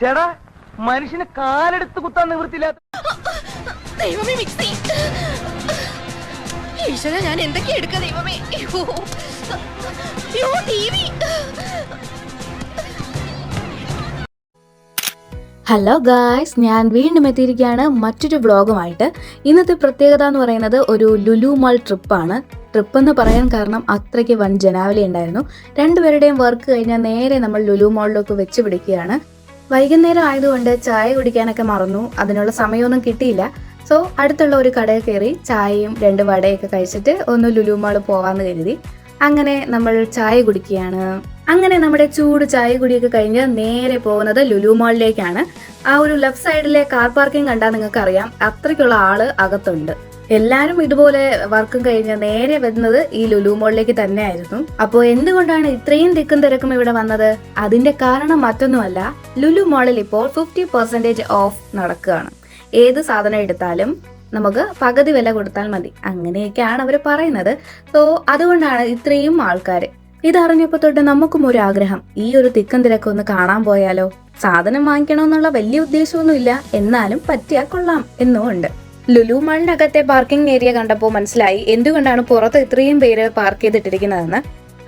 ചേടാ മനുഷ്യന് കാലെടുത്ത് കുത്താൻ നിവൃത്തിയില്ലാത്ത ദൈവമേ മിക്സി ഈശ്വര ഞാൻ എന്തൊക്കെ എടുക്ക ദൈവമേ ടിവി. ഹലോ ഗായ്സ്, ഞാൻ വീണ്ടും എത്തിയിരിക്കുകയാണ് മറ്റൊരു വ്ളോഗുമായിട്ട്. ഇന്നത്തെ പ്രത്യേകത എന്ന് പറയുന്നത് ഒരു ലുലു മാൾ ട്രിപ്പാണ്. ട്രിപ്പ് എന്ന് പറയാൻ കാരണം അത്രയ്ക്ക് വൻ ജനാവലി ഉണ്ടായിരുന്നു. രണ്ടുപേരുടെയും വർക്ക് കഴിഞ്ഞാൽ നേരെ നമ്മൾ ലുലു മാളിലേക്ക് വെച്ച് പിടിക്കുകയാണ്. വൈകുന്നേരം ആയതുകൊണ്ട് ചായ കുടിക്കാനൊക്കെ മറന്നു, അതിനുള്ള സമയമൊന്നും കിട്ടിയില്ല. സോ അടുത്തുള്ള ഒരു കടയിൽ കയറി ചായയും 2 വടയൊക്കെ കഴിച്ചിട്ട് ഒന്ന് ലുലു മാൾ പോവാന്ന് കരുതി. അങ്ങനെ നമ്മൾ ചായ കുടിക്കുകയാണ്. അങ്ങനെ നമ്മുടെ ചൂട് ചായ കുടിയൊക്കെ കഴിഞ്ഞ് നേരെ പോകുന്നത് ലുലു മാളിലേക്കാണ്. ആ ഒരു ലെഫ്റ്റ് സൈഡിലെ കാർ പാർക്കിംഗ് കണ്ടാൽ നിങ്ങൾക്ക് അറിയാം, അത്രയ്ക്കുള്ള ആള് അകത്തുണ്ട്. എല്ലാരും ഇതുപോലെ വർക്കും കഴിഞ്ഞ് നേരെ വരുന്നത് ഈ ലുലു മാളിലേക്ക് തന്നെയായിരുന്നു. അപ്പോൾ എന്തുകൊണ്ടാണ് ഇത്രയും തിക്കും തിരക്കും ഇവിടെ വന്നത്? അതിന്റെ കാരണം മറ്റൊന്നുമല്ല, ലുലു മാളിൽ ഇപ്പോൾ 50% ഓഫ് നടക്കുകയാണ്. ഏത് സാധനം എടുത്താലും നമുക്ക് പകുതി വില കൊടുത്താൽ മതി, അങ്ങനെയൊക്കെയാണ് അവർ പറയുന്നത്. സോ അതുകൊണ്ടാണ് ഇത്രയും ആൾക്കാർ. ഇതറിഞ്ഞപ്പോ തൊട്ട് നമുക്കും ഒരു ആഗ്രഹം, ഈ ഒരു തിക്കും തിരക്കൊന്ന് കാണാൻ പോയാലോ. സാധനം വാങ്ങിക്കണമെന്നുള്ള വലിയ ഉദ്ദേശമൊന്നുമില്ല, എന്നാലും പറ്റിയാൽ കൊള്ളാം എന്നുമുണ്ട്. ലുലു മാളിന്റെ അകത്തെ പാർക്കിംഗ് ഏരിയ കണ്ടപ്പോൾ മനസ്സിലായി എന്തുകൊണ്ടാണ് പുറത്ത് ഇത്രയും പേര് പാർക്ക് ചെയ്തിട്ടിരിക്കുന്നതെന്ന്.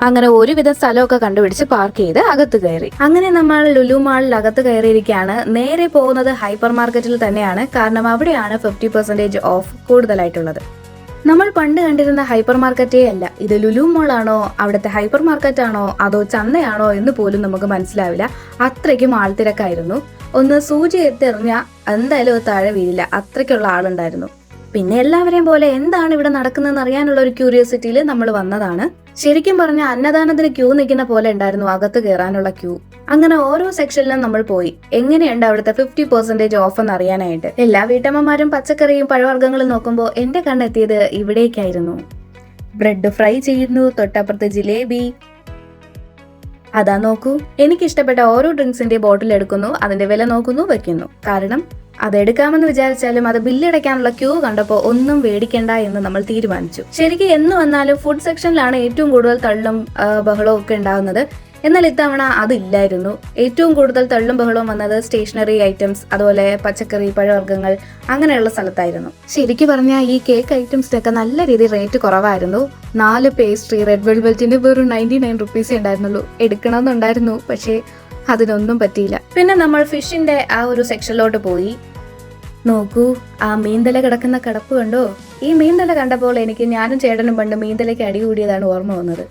അങ്ങനെ ഒരുവിധം സ്ഥലമൊക്കെ കണ്ടുപിടിച്ച് പാർക്ക് ചെയ്ത് അകത്ത് കയറി. അങ്ങനെ നമ്മൾ ലുലു മാളിൽ അകത്ത് കയറിയിരിക്കുകയാണ്. നേരെ പോകുന്നത് ഹൈപ്പർ മാർക്കറ്റിൽ തന്നെയാണ്, കാരണം അവിടെയാണ് 50% ഓഫ് കൂടുതലായിട്ടുള്ളത്. നമ്മൾ പണ്ട് കണ്ടിരുന്ന ഹൈപ്പർ മാർക്കറ്റേ അല്ല ഇത്. ലുലു മാളാണോ, അവിടുത്തെ ഹൈപ്പർ മാർക്കറ്റ് ആണോ, അതോ ചന്തയാണോ എന്ന് പോലും നമുക്ക് മനസ്സിലാവില്ല. അത്രയ്ക്കും ആൾത്തിരക്കായിരുന്നു. ഒന്ന് സൂചി എത്തിറിഞ്ഞാൽ എന്തായാലും താഴെ വീഴില്ല, അത്രയ്ക്കുള്ള ആളുണ്ടായിരുന്നു. പിന്നെ എല്ലാവരെയും പോലെ എന്താണ് ഇവിടെ നടക്കുന്നതെന്ന് അറിയാനുള്ള ഒരു ക്യൂരിയോസിറ്റിയിൽ നമ്മൾ വന്നതാണ്. ശരിക്കും പറഞ്ഞാൽ അന്നദാനത്തിന് ക്യൂ നിൽക്കുന്ന പോലെ ഉണ്ടായിരുന്നു അകത്ത് കയറാനുള്ള ക്യൂ. അങ്ങനെ ഓരോ സെക്ഷനിലും നമ്മൾ പോയി എങ്ങനെയുണ്ട് അവിടുത്തെ 50% ഓഫ് എന്ന് അറിയാനായിട്ട്. എല്ലാ വീട്ടമ്മമാരും പച്ചക്കറിയും പഴവർഗ്ഗങ്ങളും നോക്കുമ്പോൾ എന്റെ കണ്ണെത്തിയത് ഇവിടേക്കായിരുന്നു. ബ്രെഡ് ഫ്രൈ ചെയ്യുന്നു, തൊട്ടപ്പുറത്ത് ജിലേബി. അതാ നോക്കൂ, എനിക്കിഷ്ടപ്പെട്ട ഓരോ ഡ്രിങ്ക്സിന്റെ ബോട്ടിൽ എടുക്കുന്നു, അതിന്റെ വില നോക്കുന്നു, വെക്കുന്നു. കാരണം അതെടുക്കാമെന്ന് വിചാരിച്ചാലും അത് ബില്ലടയ്ക്കാനുള്ള ക്യൂ കണ്ടപ്പോൾ ഒന്നും മേടിക്കണ്ട എന്ന് നമ്മൾ തീരുമാനിച്ചു. ശരിക്കും എന്ന് വന്നാലും ഫുഡ് സെക്ഷനിലാണ് ഏറ്റവും കൂടുതൽ തള്ളും ബഹളവും ഒക്കെ ഉണ്ടാകുന്നത്. എന്നാൽ ഇത്തവണ അതില്ലായിരുന്നു. ഏറ്റവും കൂടുതൽ തള്ളും ബഹളവും വന്നത് സ്റ്റേഷനറി ഐറ്റംസ്, അതുപോലെ പച്ചക്കറി പഴവർഗ്ഗങ്ങൾ അങ്ങനെയുള്ള സ്ഥലത്തായിരുന്നു. ശരിക്കും പറഞ്ഞാൽ ഈ കേക്ക് ഐറ്റംസിനൊക്കെ നല്ല രീതിയിൽ റേറ്റ് കുറവായിരുന്നു. 4 പേസ്ട്രി റെഡ് വെൽവെറ്റിന് വെറും 99 റുപ്പീസേ ഉണ്ടായിരുന്നുള്ളൂ. എടുക്കണമെന്നുണ്ടായിരുന്നു, പക്ഷേ അതിനൊന്നും പറ്റിയില്ല. പിന്നെ നമ്മൾ ഫിഷിന്റെ ആ ഒരു സെക്ഷനിലോട്ട് പോയി. നോക്കൂ, ആ മീൻതല കിടക്കുന്ന കിടപ്പ് കണ്ടോ? ഈ മീൻതല കണ്ടപ്പോൾ എനിക്ക് ഞാനും ചേട്ടനും പണ്ട് മീൻതലയ്ക്ക് അടികൂടിയതാണ് ഓർമ്മ വന്നത്.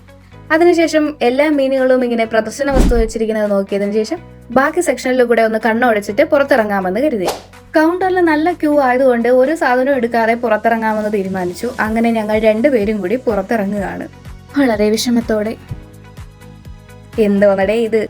അതിനുശേഷം എല്ലാ മീനുകളും ഇങ്ങനെ പ്രദർശന വസ്തു വെച്ചിരിക്കുന്നത് നോക്കിയതിനു ശേഷം ബാക്കി സെക്ഷനിലും കൂടെ ഒന്ന് കണ്ണോടിച്ചിട്ട് പുറത്തിറങ്ങാമെന്ന് കരുതി. കൗണ്ടറിൽ നല്ല ക്യൂ ആയതുകൊണ്ട് ഒരു സാധനം എടുക്കാതെ പുറത്തിറങ്ങാമെന്ന് തീരുമാനിച്ചു. അങ്ങനെ ഞങ്ങൾ 2 പേരും കൂടി പുറത്തിറങ്ങുകയാണ്, വളരെ വിഷമത്തോടെ. എന്തോന്നടേ ഇത്?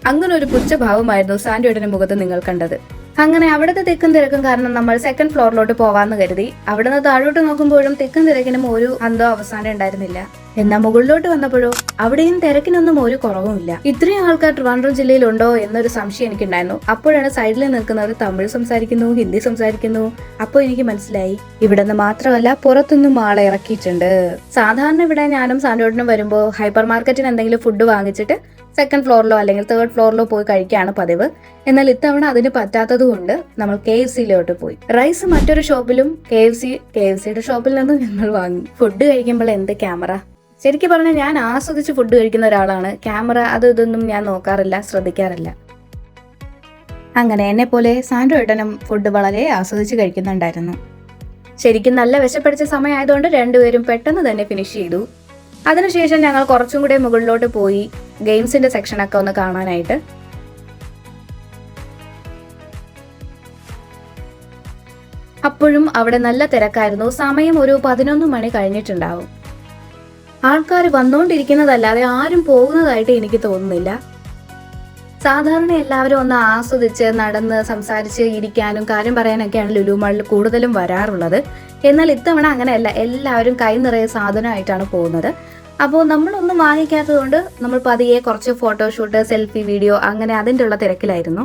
അങ്ങനെ ഒരു പുച്ഛഭാവമായിരുന്നു സാൻഡ്രോയുടെ മുഖത്ത് നിങ്ങൾ കണ്ടത്. അങ്ങനെ അവിടുത്തെ തിക്കും തിരക്കും കാരണം നമ്മൾ 2nd ഫ്ലോറിലോട്ട് പോവാന്ന് കരുതി. അവിടുന്ന് താഴോട്ട് നോക്കുമ്പോഴും തിക്കും തിരക്കിനും ഒരു അന്തോ അവസാനം ഉണ്ടായിരുന്നില്ല. എന്നാൽ മുകളിലോട്ട് വന്നപ്പോഴോ അവിടെയും തിരക്കിനൊന്നും ഒരു കുറവുമില്ല. ഇത്രയും ആൾക്കാർ ട്രിവാൻഡ്രം ജില്ലയിലുണ്ടോ എന്നൊരു സംശയം എനിക്കുണ്ടായിരുന്നു. അപ്പോഴാണ് സൈഡിൽ നിൽക്കുന്നവർ തമിഴ് സംസാരിക്കുന്നു, ഹിന്ദി സംസാരിക്കുന്നു. അപ്പോൾ എനിക്ക് മനസ്സിലായി, ഇവിടെ നിന്ന് മാത്രമല്ല പുറത്തുനിന്നും ആളെ ഇറക്കിയിട്ടുണ്ട്. സാധാരണ ഇവിടെ ഞാനും സാൻഡ്രോയിഡിനും വരുമ്പോൾ ഹൈപ്പർ മാർക്കറ്റിന് എന്തെങ്കിലും ഫുഡ് വാങ്ങിച്ചിട്ട് 2nd ഫ്ലോറിലോ അല്ലെങ്കിൽ 3rd ഫ്ലോറിലോ പോയി കഴിക്കുകയാണ് പതിവ്. എന്നാൽ ഇത്തവണ അതിന് പറ്റാത്തത് കൊണ്ട് നമ്മൾ KFCയിലോട്ട് പോയി. റൈസ് മറ്റൊരു ഷോപ്പിലും KFCയുടെ ഷോപ്പിൽ നിന്നും ഞങ്ങൾ വാങ്ങി. ഫുഡ് കഴിക്കുമ്പോൾ എന്ത് ക്യാമറ! ശരിക്കും പറഞ്ഞാൽ ഞാൻ ആസ്വദിച്ച് ഫുഡ് കഴിക്കുന്ന ഒരാളാണ്. ക്യാമറ ഇതൊന്നും ഞാൻ നോക്കാറില്ല, ശ്രദ്ധിക്കാറില്ല. അങ്ങനെ എന്നെ പോലെ സാൻഡ്രോയിഡനും ഫുഡ് വളരെ ആസ്വദിച്ച് കഴിക്കുന്നുണ്ടായിരുന്നു. ശരിക്കും നല്ല വിശപ്പടിച്ച സമയമായതുകൊണ്ട് 2 പേരും പെട്ടെന്ന് തന്നെ ഫിനിഷ് ചെയ്തു. അതിനുശേഷം ഞങ്ങൾ കുറച്ചും കൂടെ മുകളിലോട്ട് പോയി ഗെയിംസിന്റെ സെക്ഷനൊക്കെ ഒന്ന് കാണാനായിട്ട്. അപ്പോഴും അവിടെ നല്ല തിരക്കായിരുന്നു. സമയം ഒരു 11 മണി കഴിഞ്ഞിട്ടുണ്ടാവും. ആൾക്കാർ വന്നുകൊണ്ടിരിക്കുന്നതല്ലാതെ ആരും പോകുന്നതായിട്ട് എനിക്ക് തോന്നുന്നില്ല. സാധാരണ എല്ലാവരും ഒന്ന് ആസ്വദിച്ച് നടന്ന് സംസാരിച്ച് ഇരിക്കാനും കാര്യം പറയാനൊക്കെയാണ് ലുലു മാളിൽ കൂടുതലും വരാറുള്ളത്. എന്നാൽ ഇത്തവണ അങ്ങനെയല്ല, എല്ലാവരും കൈ നിറയെ സാധനമായിട്ടാണ് പോകുന്നത്. അപ്പോൾ നമ്മളൊന്നും വാങ്ങിക്കാത്തത് കൊണ്ട് നമ്മൾ പതിയെ കുറച്ച് ഫോട്ടോഷൂട്ട്, സെൽഫി, വീഡിയോ അങ്ങനെ അതിൻ്റെ ഉള്ള തിരക്കിലായിരുന്നു.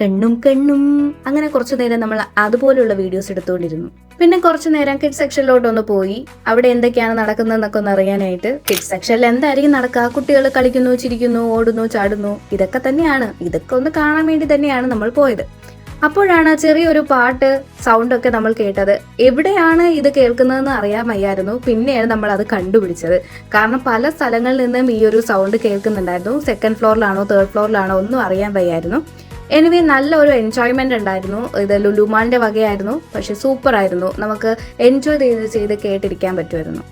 കണ്ണും കണ്ണും അങ്ങനെ കുറച്ചു നേരം നമ്മൾ അതുപോലുള്ള വീഡിയോസ് എടുത്തുകൊണ്ടിരുന്നു. പിന്നെ കുറച്ചു നേരം കിഡ്സ് സെക്ഷനിലോട്ടൊന്ന് പോയി അവിടെ എന്തൊക്കെയാണ് നടക്കുന്നതെന്നൊക്കെ ഒന്ന് അറിയാനായിട്ട്. കിഡ്സ് സെക്ഷനിൽ എന്തായിരിക്കും നടക്കുക? കുട്ടികൾ കളിക്കുന്നു, ചിരിക്കുന്നു, ഓടുന്നു, ചാടുന്നു, ഇതൊക്കെ തന്നെയാണ്. ഇതൊക്കെ ഒന്ന് കാണാൻ വേണ്ടി തന്നെയാണ് നമ്മൾ പോയത്. അപ്പോഴാണ് ചെറിയൊരു പാട്ട് സൗണ്ടൊക്കെ നമ്മൾ കേട്ടത്. എവിടെയാണ് ഇത് കേൾക്കുന്നതെന്ന് അറിയാൻ വയ്യായിരുന്നു. പിന്നെയാണ് നമ്മൾ അത് കണ്ടുപിടിച്ചത്. കാരണം പല സ്ഥലങ്ങളിൽ നിന്നും ഈ ഒരു സൗണ്ട് കേൾക്കുന്നുണ്ടായിരുന്നു. 2nd ഫ്ലോറിലാണോ 3rd ഫ്ലോറിലാണോ ഒന്നും അറിയാൻ വയ്യായിരുന്നു. എനിവേ നല്ല ഒരു എൻജോയ്മെന്റ് ഉണ്ടായിരുന്നു. ഇത് ലുലു മാളിന്റെ വകയായിരുന്നു. പക്ഷെ സൂപ്പർ ആയിരുന്നു. നമുക്ക് എൻജോയ് ചെയ്ത് കേട്ടിരിക്കാൻ പറ്റുമായിരുന്നു.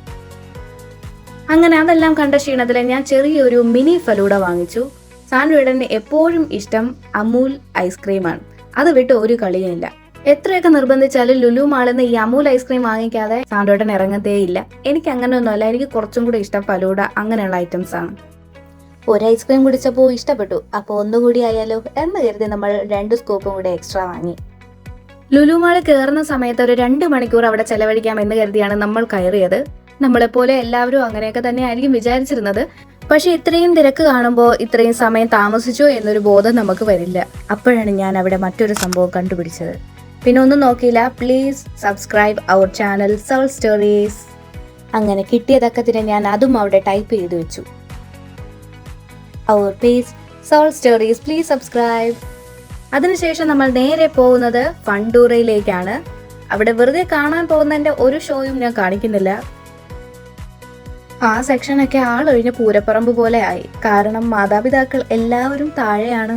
അങ്ങനെ അതെല്ലാം കണ്ട ക്ഷീണത്തിൽ ഞാൻ ചെറിയൊരു മിനി ഫലൂഡ വാങ്ങിച്ചു. സാൻഡ്രേട്ടന് എപ്പോഴും ഇഷ്ടം അമൂൽ ഐസ്ക്രീമാണ്. അത് വിട്ട് ഒരു കളിയുമില്ല. എത്രയൊക്കെ നിർബന്ധിച്ചാലും ലുലു മാളിൽ നിന്ന് ഈ അമൂൽ ഐസ്ക്രീം വാങ്ങിക്കാതെ സാൻഡ്രേട്ടൻ ഇറങ്ങത്തേ ഇല്ല. എനിക്ക് അങ്ങനെയൊന്നുമല്ല. എനിക്ക് കുറച്ചും കൂടി ഇഷ്ടം ഫലൂഡ അങ്ങനെയുള്ള ഐറ്റംസ് ആണ്. ഒരു ഐസ്ക്രീം കുടിച്ചപ്പോൾ ഇഷ്ടപ്പെട്ടു. അപ്പോൾ ഒന്നുകൂടി ആയാലോ എന്ന് കരുതി നമ്മൾ 2 സ്കൂപ്പും കൂടി എക്സ്ട്രാ വാങ്ങി. ലുലു മാളിൽ കയറുന്ന സമയത്ത് ഒരു 2 മണിക്കൂർ അവിടെ ചെലവഴിക്കാം എന്ന് കരുതിയാണ് നമ്മൾ കയറിയത്. നമ്മളെപ്പോലെ എല്ലാവരും അങ്ങനെയൊക്കെ തന്നെ ആയിരിക്കും വിചാരിച്ചിരുന്നത്. പക്ഷെ ഇത്രയും തിരക്ക് കാണുമ്പോൾ ഇത്രയും സമയം താമസിച്ചോ എന്നൊരു ബോധം നമുക്ക് വരില്ല. അപ്പോഴാണ് ഞാൻ അവിടെ മറ്റൊരു സംഭവം കണ്ടുപിടിച്ചത്. പിന്നെ ഒന്നും നോക്കിയില്ല. പ്ലീസ് സബ്സ്ക്രൈബ് അവർ ചാനൽ സോൾ സ്റ്റോറീസ്. അങ്ങനെ കിട്ടിയതൊക്കെ തന്നെ ഞാൻ അതും അവിടെ ടൈപ്പ് ചെയ്ത് വെച്ചു. അവർ page soul stories, please subscribe. അതിനുശേഷം നമ്മൾ നേരെ പോകുന്നത് ഫണ്ടൂറയിലേക്കാണ്. അവിടെ വെറുതെ കാണാൻ പോകുന്നതിന്റെ ഒരു ഷോയും ഞാൻ കാണിക്കുന്നില്ല. ആ സെക്ഷനൊക്കെ ആളൊഴിഞ്ഞ പൂരപ്പറമ്പ് പോലെ ആയി. കാരണം മാതാപിതാക്കൾ എല്ലാവരും താഴെയാണ്.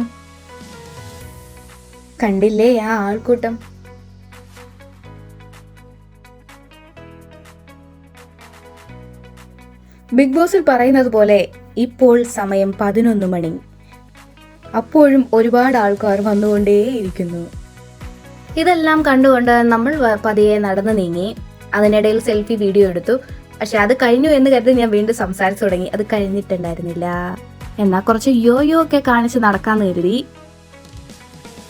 കണ്ടില്ലേ ആ ആൾക്കൂട്ടം? ബിഗ് ബോസിൽ പറയുന്നത് പോലെ ഇപ്പോൾ സമയം 11 മണി. അപ്പോഴും ഒരുപാട് ആൾക്കാർ വന്നുകൊണ്ടേയിരിക്കുന്നു. ഇതെല്ലാം കണ്ടുകൊണ്ട് നമ്മൾ പതിയെ നടന്നു നീങ്ങി. അതിനിടയിൽ സെൽഫി വീഡിയോ എടുത്തു. പക്ഷെ അത് കഴിഞ്ഞു എന്ന് കരുതി ഞാൻ വീണ്ടും സംസാരിച്ചു തുടങ്ങി. അത് കഴിഞ്ഞിട്ടുണ്ടായിരുന്നില്ല. എന്നാൽ കുറച്ച് യോയോ ഒക്കെ കാണിച്ച് നടക്കാന്ന് കരുതി.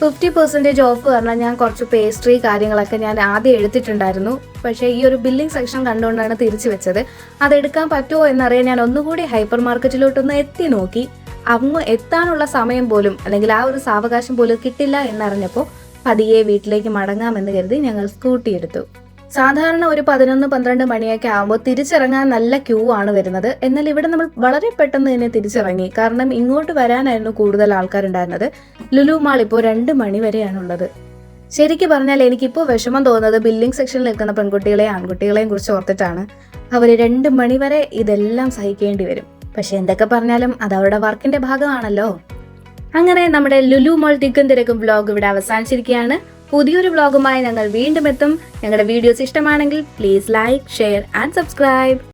50% ഓഫ് പറഞ്ഞാൽ ഞാൻ കുറച്ച് പേസ്ട്രി കാര്യങ്ങളൊക്കെ ഞാൻ ആദ്യം എടുത്തിട്ടുണ്ടായിരുന്നു. പക്ഷേ ഈ ഒരു ബില്ലിംഗ് സെക്ഷൻ കണ്ടുകൊണ്ടാണ് തിരിച്ചു വെച്ചത്. അതെടുക്കാൻ പറ്റുമോ എന്നറിയാൻ ഞാൻ ഒന്നുകൂടി ഹൈപ്പർ മാർക്കറ്റിലോട്ടൊന്ന് എത്തി നോക്കി. അങ്ങ് എത്താനുള്ള സമയം പോലും അല്ലെങ്കിൽ ആ ഒരു സാവകാശം പോലും കിട്ടില്ല എന്നറിഞ്ഞപ്പോൾ പതിയെ വീട്ടിലേക്ക് മടങ്ങാമെന്ന് കരുതി ഞങ്ങൾ സ്കൂട്ടി എടുത്തു. സാധാരണ ഒരു 11-12 മണിയൊക്കെ ആകുമ്പോൾ തിരിച്ചിറങ്ങാൻ നല്ല ക്യൂ ആണ് വരുന്നത്. എന്നാൽ ഇവിടെ നമ്മൾ വളരെ പെട്ടെന്ന് തന്നെ തിരിച്ചിറങ്ങി. കാരണം ഇങ്ങോട്ട് വരാനായിരുന്നു കൂടുതൽ ആൾക്കാരുണ്ടായിരുന്നത്. ലുലു മാൾ ഇപ്പോൾ 2 മണി വരെയാണുള്ളത്. ശരിക്കും പറഞ്ഞാൽ എനിക്കിപ്പോൾ വിഷമം തോന്നുന്നത് ബില്ലിംഗ് സെക്ഷനിൽ നിൽക്കുന്ന പെൺകുട്ടികളെയും ആൺകുട്ടികളെയും കുറിച്ച് ഓർത്തിട്ടാണ്. അവർ 2 മണി വരെ ഇതെല്ലാം സഹിക്കേണ്ടി വരും. പക്ഷെ എന്തൊക്കെ പറഞ്ഞാലും അത് അവരുടെ വർക്കിന്റെ ഭാഗമാണല്ലോ. അങ്ങനെ നമ്മുടെ ലുലു മാൾ തിക്കും തിരക്കും വ്ലോഗ് ഇവിടെ അവസാനിച്ചിരിക്കുകയാണ്. പുതിയൊരു വ്ലോഗുമായി ഞങ്ങൾ വീണ്ടും എത്തും. ഞങ്ങളുടെ വീഡിയോസ് ഇഷ്ടമാണെങ്കിൽ please like, share and subscribe.